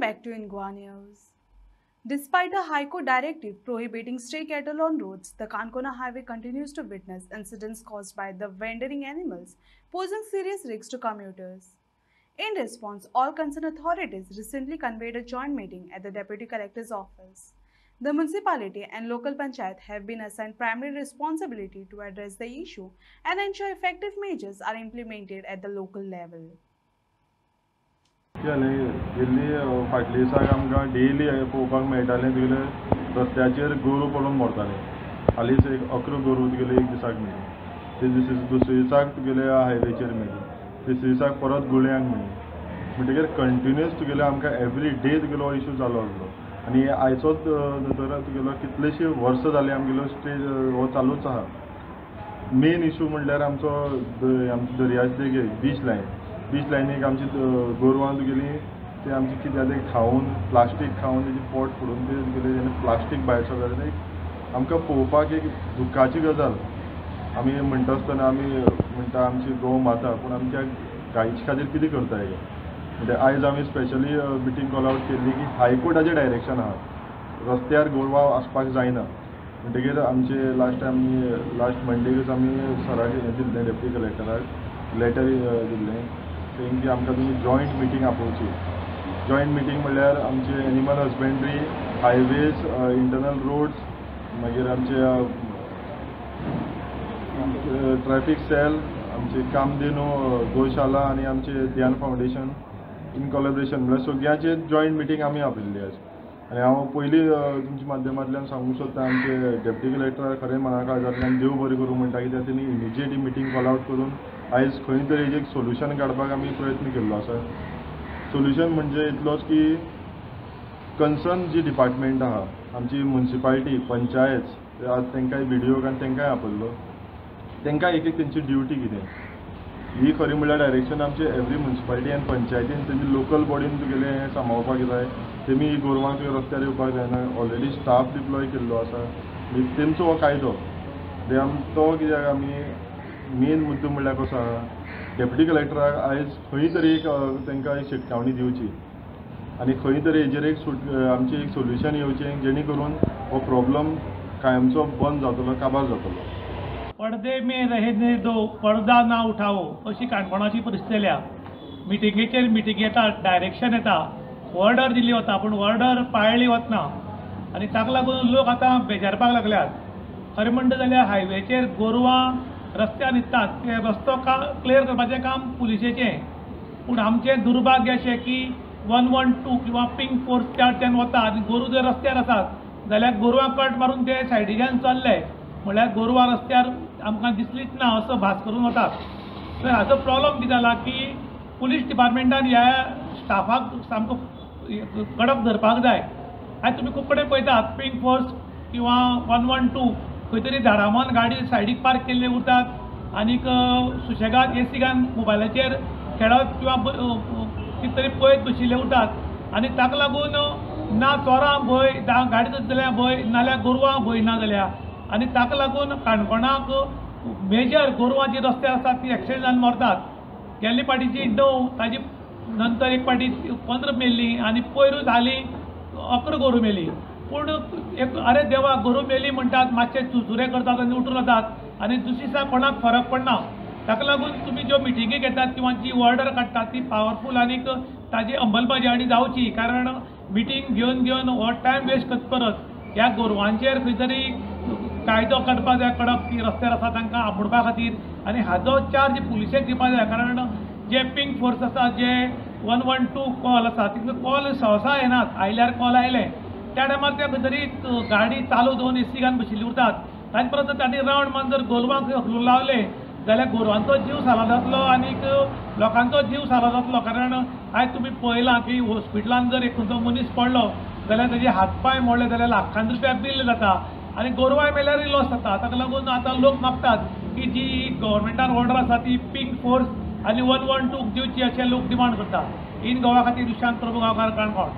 back to Ingwa News. Despite a High Court directive prohibiting stray cattle on roads, the Kankona Highway continues to witness incidents caused by the wandering animals, posing serious risks to commuters. In response, all concerned authorities recently convened a joint meeting at the Deputy Collector's office. The municipality and local panchayat have been assigned primary responsibility to address the issue and ensure effective measures are implemented at the local level. गेल्ली फाटल्या दिसाक आमकां daily पळोवपाक मेळटालें तुगेले रस्त्याचेर गोरू पडून मरताले. हालींच एक 11 गोरू तुगेले एक दिसाक मेळ्ळी. ते दुसरे दिसाक तुगेले हायवेचेर मेळ्ळी. तिसरे दिसाक परत गुळ्यांक मेळ्ळी. म्हणटकीर कंटिन्युअस तुगेले आमकां एवरी डे तुगेलो हो इशू जालो आसलो. आनी आयचोच नंतर तुगेलो कितलेशे वर्स जाले आमगेलो स्टेज हो चालूच आहा. मेन इशू म्हणल्यार आमचो दर्याचे देगे बीच लायनीक आमची गोरवां तुगेली ते आमची कित्याक ते खावन प्लास्टीक खावन तेजी पोट फोडून ते तुगेले जेन्ना प्लास्टीक भायर सरता आमकां पळोवपाक एक दुखाची गजाल. आमी म्हणटा आसतना आमी म्हणटा आमची गो माता पूण आमच्या गायचे खातीर कितें करता हे म्हणजे आयज आमी स्पेशली मिटींग कॉल आउट केल्ली की हायकोर्टाचें डायरेक्शन आहा रस्त्यार गोरवां आसपाक जायना. म्हणटकीर आमचे लास्ट मंडेकच आमी सराक दिल्लें डेप्युटी कलेक्टराक लेटर दिल्लें saying की आमकां तुमी जॉयंट मिटींग आपोवची. जॉयंट मिटींग म्हणल्यार आमचे animal husbandry, highways, internal roads, मागीर आमचे ट्रॅफिक सेल, आमचे कामधेनू गोशाला आनी आमचे ध्यान फावंडेशन इन कोलॅबरेशन म्हणल्यार सगळ्यांचे जॉयंट मिटींग आमी आपयल्ली आयज. आनी हांव पयलीं तुमच्या माध्यमांतल्यान सांगूंक सोदता आमचे डेप्युटी कलेक्टर खरें मना काळजांतल्यान देव बरें करूं म्हणटा कित्याक तेणी इमिजिएट मिटींग कॉल आउट करून आयज खंय तरी हेजें एक सोल्युशन काडपाक आमी प्रयत्न केल्लो आसा. सोल्युशन म्हणजे इतलोच की कन्सर्न जी डिपार्टमेंट आहा आमची म्युनिसिपालिटी पंचायत आज तांकांय व्हिडिओ आनी तांकांय आपयल्लो तांकां एक तेंची ड्युटी कितें ही खरी म्हणल्यार डायरेक्शन आमचे एवरी म्युनिसिपालिटी आनी पंचायतीन तेंची लोकल बॉडीन तुगेलें हें सांबाळपाक जाय. तेमी ही गोरवांक रस्त्यार येवपाक जायना. ऑलरेडी स्टाफ डिप्लॉय केल्लो आसा. तेंचो हो कायदो तो कित्याक आमी मेन मुद्दो म्हणल्यार कसो आहा डेप्युटी कलेक्टराक आयज खंय तरी एक तांकां एक शिटकावणी दिवची आनी खंय तरी हेजेर एक आमचें एक सोल्युशन येवचें जेणे करून हो प्रॉब्लम कायमचो बंद जातलो काबार जातलो. पडदे में रहने दो पर्दा ना उठाओ अशी काणकोणाची परिस्थिती जाल्या. मिटिंगेचेर मिटींग येता डायरेक्शन येता ऑर्डर दिल्ली वता पूण ऑर्डर पाळली वचना आनी ताका लागून लोक आतां बेजारपाक लागल्यात. खरें म्हणटा जाल्यार हायवेचेर गोरवां रस्त्यार न्हिदतात ते रस्तो क्लियर करपाचें काम पुलिशेचें पूण आमचें दुर्भाग्य अशें की 112 किंवा पिंक फोर्सच्या जेन्ना वता आनी गोरू जर रस्त्यार आसात जाल्यार गोरवां कट मारून ते सायडीच्यान चल्ले म्हळ्यार गोरवां रस्त्यार आमकां दिसलीच ना असो भास करून वतात. तर हाचो प्रॉब्लम कितें जाला की पुलीस डिपार्टमेंटान ह्या स्टाफाक सामको कडक धरपाक जाय. आयज तुमी खूब कडेन पळयतात पिंक फोर्स किंवा 112 खंय तरी झाडामान गाडी सायडीक पार्क केल्ले उरतात आनीक सुशेगाद एसी घालून मोबायलाचेर खेळत किंवा कितें तरी पळयत बशिल्ले उरतात आनी ताका लागून ना चोरां भंय गाडी जाल्यार भंय नाल्यार गोरवां भंय ना जाल्यार आनी ताका लागून काणकोणाक मेजर गोरवां जी रस्त्यार आसात ती एक्सिडेंट जावन मरतात. गेल्ले पाटीची 9 ताजी नंतर एक पाटी 15 मेल्ली आनी पयरूच हालीं 11 गोरू मेली. पूण एक अरे देवा गोरू मेली म्हणटात मातशे चुचुरे करतात आनी उठून वतात आनी दुसरे दिसा कोणाक फरक पडना. ताका लागून तुमी ज्यो मिटिंगी घेतात किंवा जी ऑर्डर काडटात ती पावरफूल आनीक ताजी अंमलबजावणी जावची. कारण मिटींग घेवन हो टायम वेस्ट करत ह्या गोरवांचेर खंय तरी कायदो काडपाक जाय कडक की रस्त्यार आसा तांकां आंबडपा खातीर आनी हाजो चार्ज पुलिशेक दिवपाक जाय. कारण जे पिंक फोर्स आसा जे 112 कॉल आसा तितून कॉल सहसा येनात. आयल्यार कॉल आयले त्या टायमार ते खंय तरी गाडी चालू दवरून एसी घालून बशिल्ली उरतात. ताजे परत तांणी रावंड मारून जर गोरवांक हकलून लावले जाल्यार गोरवांचो जीव साला जातलो आनीक लोकांचो जीव साला जातलो. कारण आयज तुमी पळयलां की हॉस्पिटलान जर एक खंयचो मनीस पडलो जाल्यार ताजे हातपाय मोडले जाल्यार लाखांनी रुपया बील जाता आनी गोरवांय मेल्यारय लॉस जाता. ताका लागून आतां लोक मागतात की जी गव्हर्मेंटान ऑर्डर आसा ती पिंक फोर्स आनी 112 दिवची अशें लोक डिमांड करतात. इन गोवा खातीर दुशांत प्रभू गांवकार काणकोण.